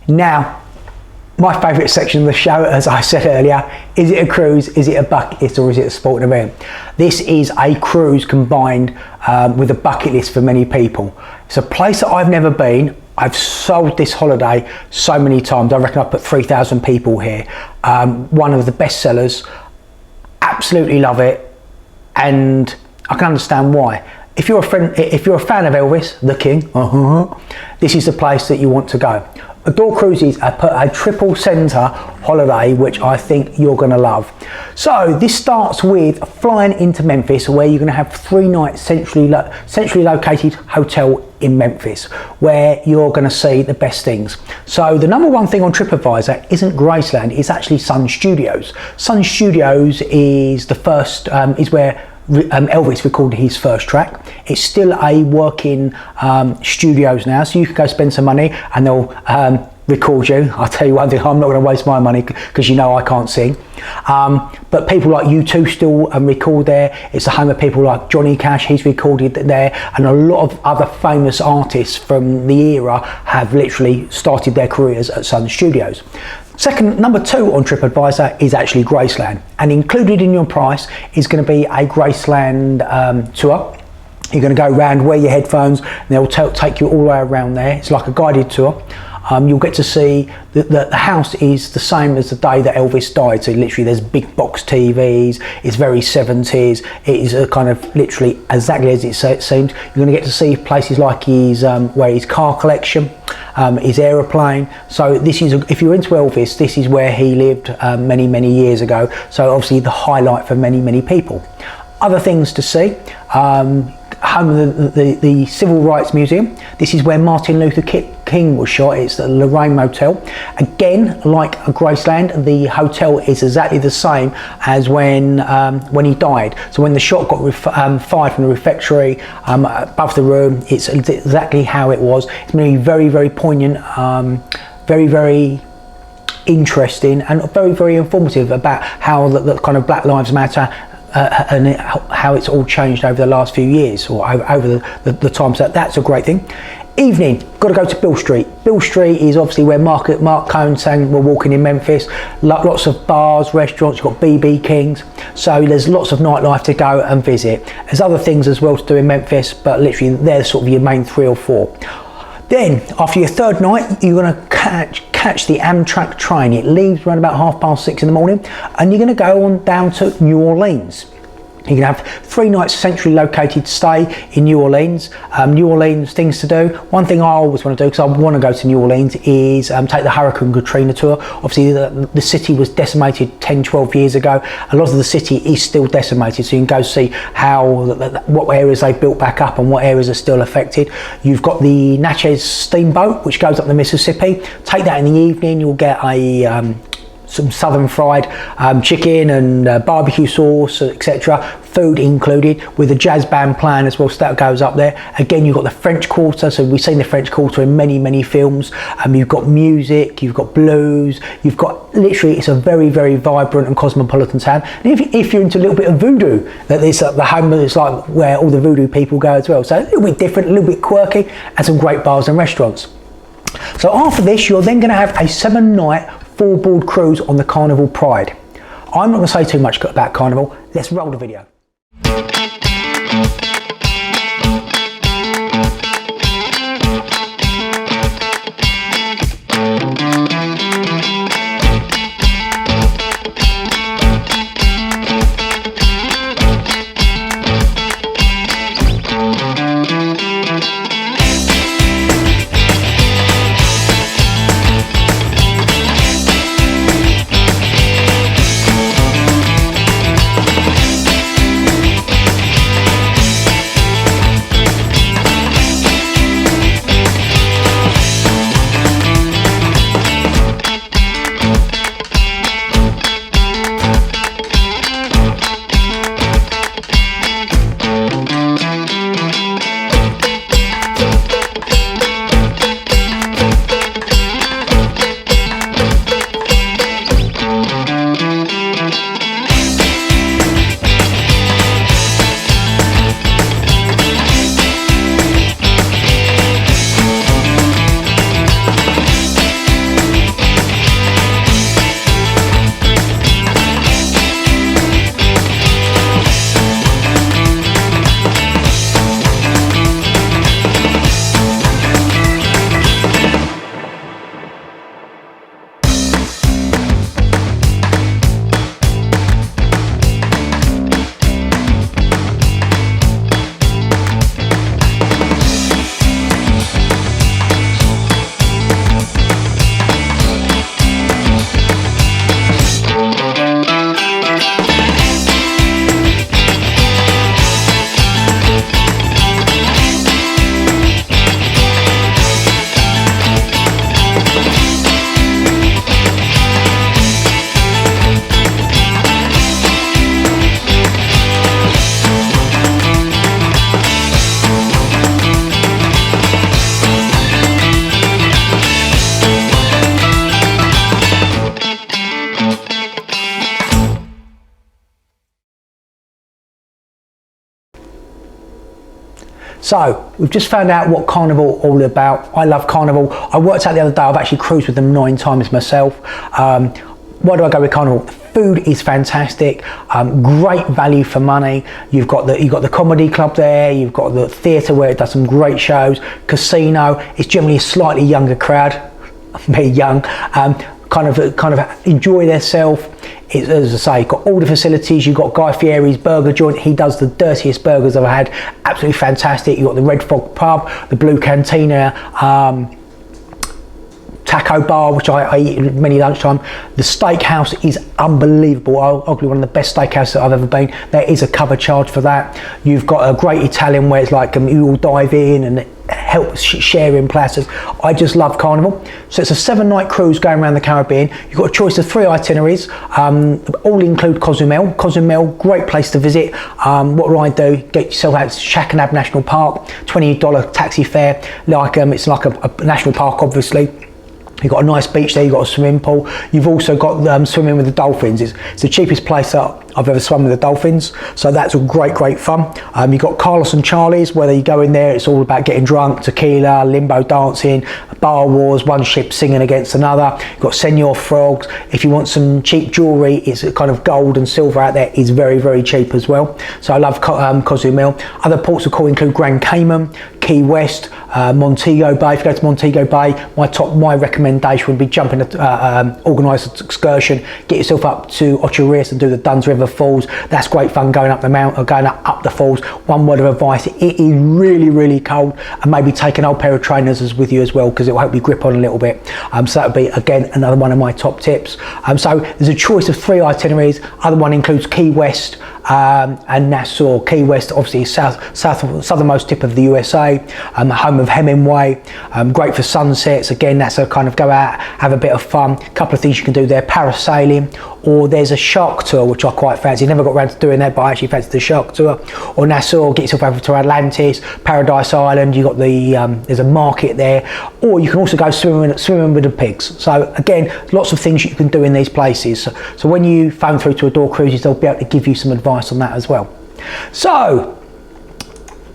Now, my favourite section of the show, as I said earlier, is it a cruise, is it a bucket list, or is it a sporting event? This is a cruise combined with a bucket list for many people. It's a place that I've never been. I've sold this holiday so many times. I reckon I've put 3,000 people here. One of the best sellers. Absolutely love it, and I can understand why. If you're a fan of Elvis, the King, this is the place that you want to go. Adore Cruises put a triple centre holiday, which I think you're going to love. So this starts with flying into Memphis, where you're going to have 3 nights centrally located hotel in Memphis, where you're going to see the best things. So the number one thing on TripAdvisor isn't Graceland, it's actually Sun Studios. Sun Studios is the first, is where Elvis recorded his first track. It's still a working studios now, so you can go spend some money and they'll record you. I'll tell you one thing, I'm not going to waste my money because you know I can't sing. But people like U2 still record there. It's the home of people like Johnny Cash, he's recorded there, and a lot of other famous artists from the era have literally started their careers at Sun Studios. Number 2 on TripAdvisor is actually Graceland, and included in your price is going to be a Graceland tour. You're going to go around, wear your headphones, and they'll take you all the way around there. It's like a guided tour. You'll get to see the house is the same as the day that Elvis died. So literally there's big box TVs, it's very 70s, it is a kind of literally exactly as it seems. You're going to get to see places like his car collection, his aeroplane. So this is, if you're into Elvis, this is where he lived many years ago. So obviously the highlight for many people. Other things to see, home of the Civil Rights Museum. This is where Martin Luther King was shot. It's the Lorraine Motel. Again, like Graceland, the hotel is exactly the same as when he died. So when the shot got fired from the refectory above the room, it's exactly how it was. It's going to be very poignant, very interesting, and very informative about how the kind of Black Lives Matter and how it's all changed over the last few years, or over the time. So that's a great thing. Evening, got to go to Beale Street. Beale Street is obviously where Mark Cohn sang We're Walking in Memphis. Lots of bars, restaurants, you've got BB King's. So there's lots of nightlife to go and visit. There's other things as well to do in Memphis, but literally they're sort of your main 3 or 4. Then, after your 3rd night, you're going to catch the Amtrak train. It leaves around about 6:30 in the morning, and you're going to go on down to New Orleans. You're going to have 3 nights centrally located stay in New Orleans. New Orleans, things to do. One thing I always want to do, because I want to go to New Orleans, is take the Hurricane Katrina tour. Obviously, the city was decimated 10-12 years ago. A lot of the city is still decimated, so you can go see what areas they built back up and what areas are still affected. You've got the Natchez steamboat, which goes up the Mississippi. Take that in the evening. You'll get some southern fried chicken and barbecue sauce, etc. Food included, with a jazz band playing as well, so that goes up there. Again, you've got the French Quarter, so we've seen the French Quarter in many films. You've got music, you've got blues, you've got literally, it's a very vibrant and cosmopolitan town. And if you're into a little bit of voodoo, that is the home, it's like where all the voodoo people go as well. So a little bit different, a little bit quirky, and some great bars and restaurants. So after this, you're then going to have a 7-night 4-board cruise on the Carnival Pride. I'm not going to say too much about Carnival. Let's roll the video. So we've just found out what Carnival all about. I love Carnival. I worked out the other day, I've actually cruised with them 9 times myself. Why do I go with Carnival? The food is fantastic, great value for money. You've got the comedy club there, you've got the theatre where it does some great shows, casino. It's generally a slightly younger crowd, very young, kind of enjoy themselves. As I say, you've got all the facilities. You've got Guy Fieri's burger joint. He does the dirtiest burgers I've had. Absolutely fantastic. You've got the Red Fog pub, the Blue Cantina, taco bar, which I eat at many lunchtime. The steakhouse is unbelievable. Arguably one of the best steakhouses that I've ever been. There is a cover charge for that. You've got a great Italian where it's like you all dive in and help sharing platters. I just love Carnival. So it's a 7-night cruise going around the Caribbean. You've got a choice of 3 itineraries. All include Cozumel. Cozumel, great place to visit. What do I do? Get yourself out to Chacanab National Park. $20 taxi fare. it's like a national park, obviously. You've got a nice beach there, you've got a swimming pool. You've also got swimming with the dolphins. It's the cheapest place that I've ever swum with the dolphins. So that's all great fun. You've got Carlos and Charlie's, whether you go in there, it's all about getting drunk, tequila, limbo dancing, bar wars, one ship singing against another. You've got Senor Frogs. If you want some cheap jewellery, it's kind of gold and silver out there. It's very cheap as well. So I love Cozumel. Other ports of call include Grand Cayman, Key West, Montego Bay. If you go to Montego Bay, my recommendation would be jumping organise an excursion, get yourself up to Ocho Rios and do the Duns River Falls. That's great fun going up the mountain, or going up the falls. One word of advice: it is really cold, and maybe take an old pair of trainers with you as well, because it will help you grip on a little bit. So that would be again another one of my top tips. So there's a choice of 3 itineraries. Other one includes Key West and Nassau. Key West, obviously southernmost tip of the USA, home of Hemingway. Great for sunsets. Again, that's a kind of go out, have a bit of fun. A couple of things you can do there: parasailing, or there's a shark tour, which I quite fancy. Never got around to doing that, but I actually fancy the shark tour. Or Nassau, get yourself over to Atlantis, Paradise Island. You got there's a market there, or you can also go swimming with the pigs. So again, lots of things you can do in these places. So when you phone through to Adore Cruises, they'll be able to give you some advice on that as well. So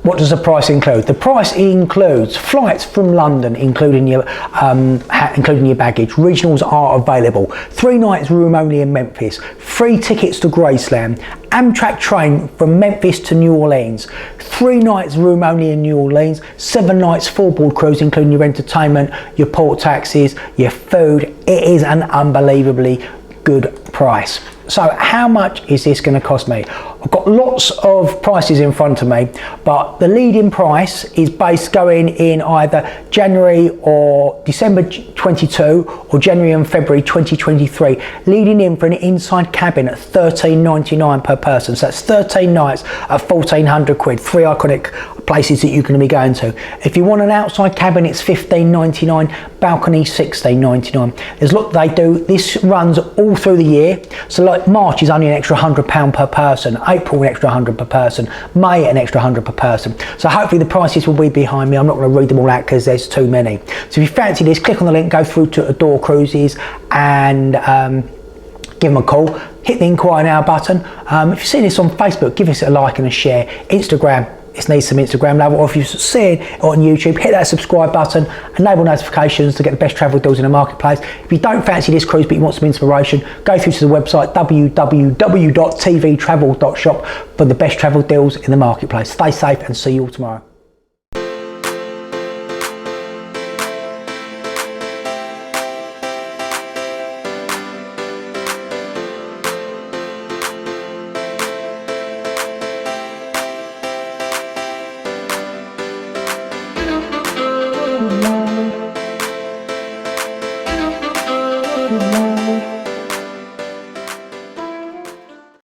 what does the price include? The price includes flights from London, including your baggage. Regionals are available. 3 nights room only in Memphis. Free tickets to Graceland. Amtrak train from Memphis to New Orleans. 3 nights room only in New Orleans. 7 nights full-board cruise, including your entertainment, your port taxis, your food. It is an unbelievably good price. So how much is this going to cost me? I've got lots of prices in front of me, but the leading price is based going in either January or December 22 or January and February 2023, leading in for an inside cabin at $13.99 per person. So that's 13 nights at 1,400 quid, 3 iconic places that you're going to be going to. If you want an outside cabin, it's $15.99, balcony $16.99. There's a lot they do. This runs all through the year. So like March is only an extra £100 per person, April an extra 100 per person, May an extra 100 per person. So hopefully the prices will be behind me. I'm not going to read them all out because there's too many. So if you fancy this, click on the link, go through to Adore Cruises and give them a call. Hit the inquire now button. If you've seen this on Facebook, give us a like and a share. Instagram, it needs some Instagram love, or if you've seen it on YouTube, hit that subscribe button, enable notifications to get the best travel deals in the marketplace. If you don't fancy this cruise but you want some inspiration, go through to the website www.tvtravel.shop for the best travel deals in the marketplace. Stay safe and see you all tomorrow.